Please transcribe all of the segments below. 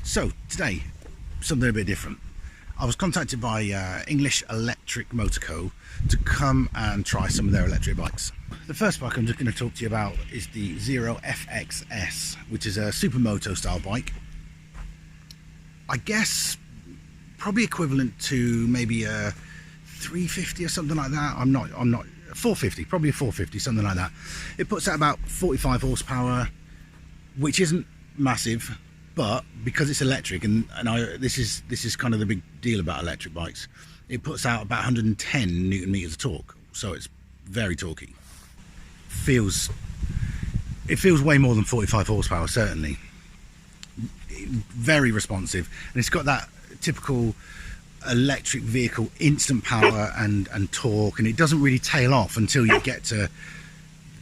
So today, something a bit different. I was contacted by English Electric Motor Co to come and try some of their electric bikes. The first bike I'm just going to talk to you about is the Zero FXS, which is a supermoto style bike. I guess probably equivalent to maybe a 350 or something like that. I'm not 450, probably a 450, something like that. It puts out about 45 horsepower, which isn't massive, but because it's electric, and this is kind of the big deal about electric bikes, it puts out about 110 newton meters of torque, so it's very torquey. It feels way more than 45 horsepower, certainly. Very responsive, and it's got that typical electric vehicle instant power and torque, and it doesn't really tail off until you get to,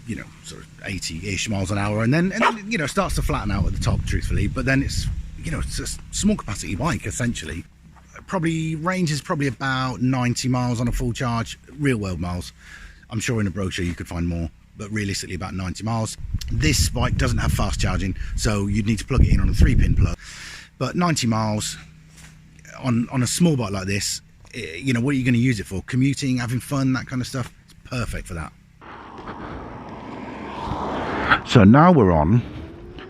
you know, sort of 80-ish miles an hour, and then you know, starts to flatten out at the top, truthfully. But then it's, you know, it's a small capacity bike essentially. Probably range is probably about 90 miles on a full charge, real world miles. I'm sure in a brochure you could find more, but realistically about 90 miles. This bike doesn't have fast charging, so you'd need to plug it in on a 3-pin plug. But 90 miles on a small bike like this, you know, what are you going to use it for? Commuting, having fun, that kind of stuff. It's perfect for that. So now we're on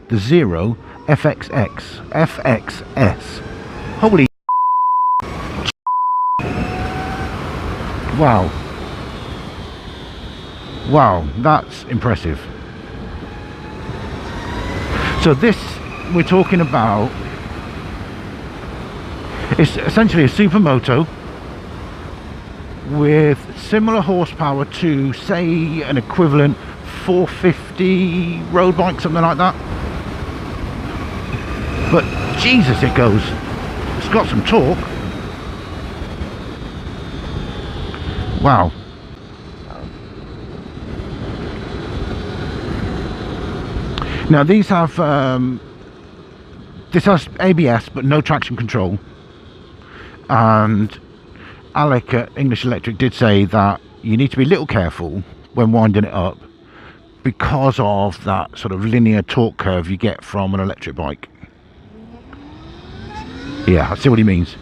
the Zero FXS. Holy wow, that's impressive. So this we're talking about, it's essentially a supermoto with similar horsepower to, say, an equivalent 450 road bike, something like that. But Jesus, it goes. It's got some torque. Wow. Now these have this has ABS but no traction control, and Alec at English Electric did say that you need to be a little careful when winding it up because of that sort of linear torque curve you get from an electric bike. Yeah, I see what he means.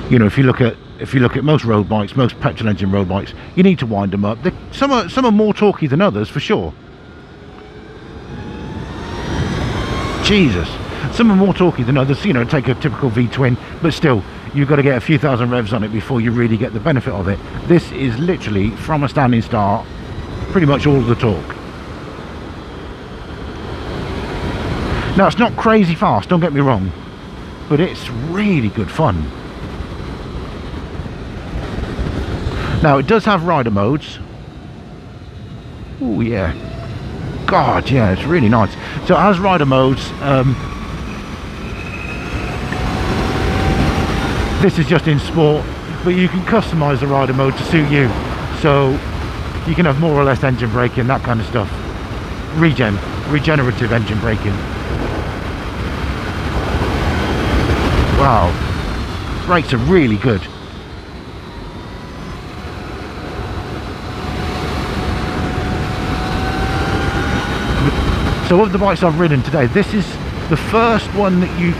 You know, if you look at most road bikes, most petrol engine road bikes, you need to wind them up. Some are more torquey than others, for sure. Jesus, some are more torquey than others. You know, take a typical V-twin, but still, you've got to get a few thousand revs on it before you really get the benefit of it. This is literally, from a standing start, pretty much all of the torque. Now, it's not crazy fast, don't get me wrong, but it's really good fun. Now, it does have rider modes. Oh yeah, God, yeah, it's really nice. So it has rider modes. This is just in sport, but you can customize the rider mode to suit you. So you can have more or less engine braking, that kind of stuff. Regenerative engine braking. Wow, brakes are really good. So of the bikes I've ridden today, this is the first one that you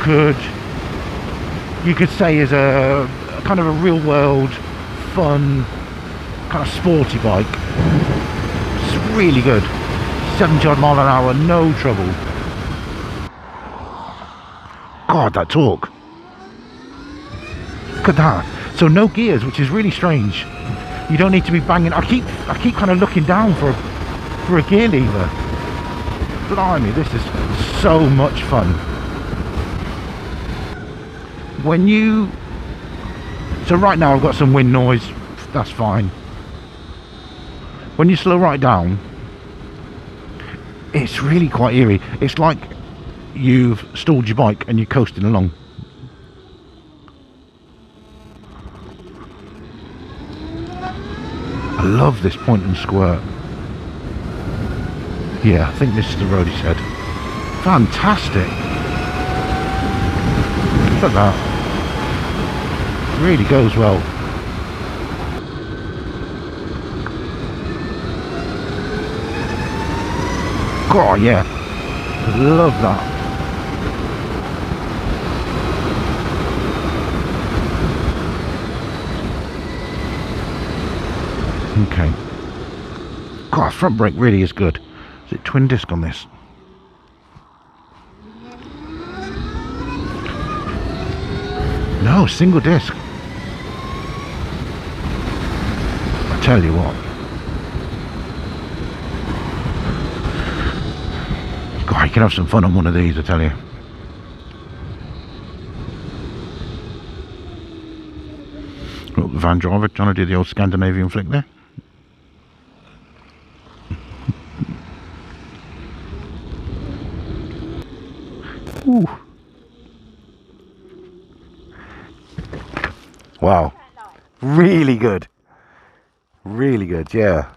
could say is a kind of a real world, fun, kind of sporty bike. It's really good. 70 odd mile an hour, no trouble. God, that torque. Look at that. So no gears, which is really strange. You don't need to be banging. I keep kind of looking down for a gear lever. Blimey, this is so much fun. So right now I've got some wind noise, that's fine. When you slow right down, it's really quite eerie. It's like you've stalled your bike and you're coasting along. I love this point and squirt. Yeah, I think this is the road, he said. Fantastic. Look at that. Really goes well. God, yeah. Love that. Okay. God, front brake really is good. Is it twin disc on this? No, single disc. I tell you what. God, you can have some fun on one of these, I tell you. Look, the van driver trying to do the old Scandinavian flick there. Ooh. Wow. Really good. Really good, yeah.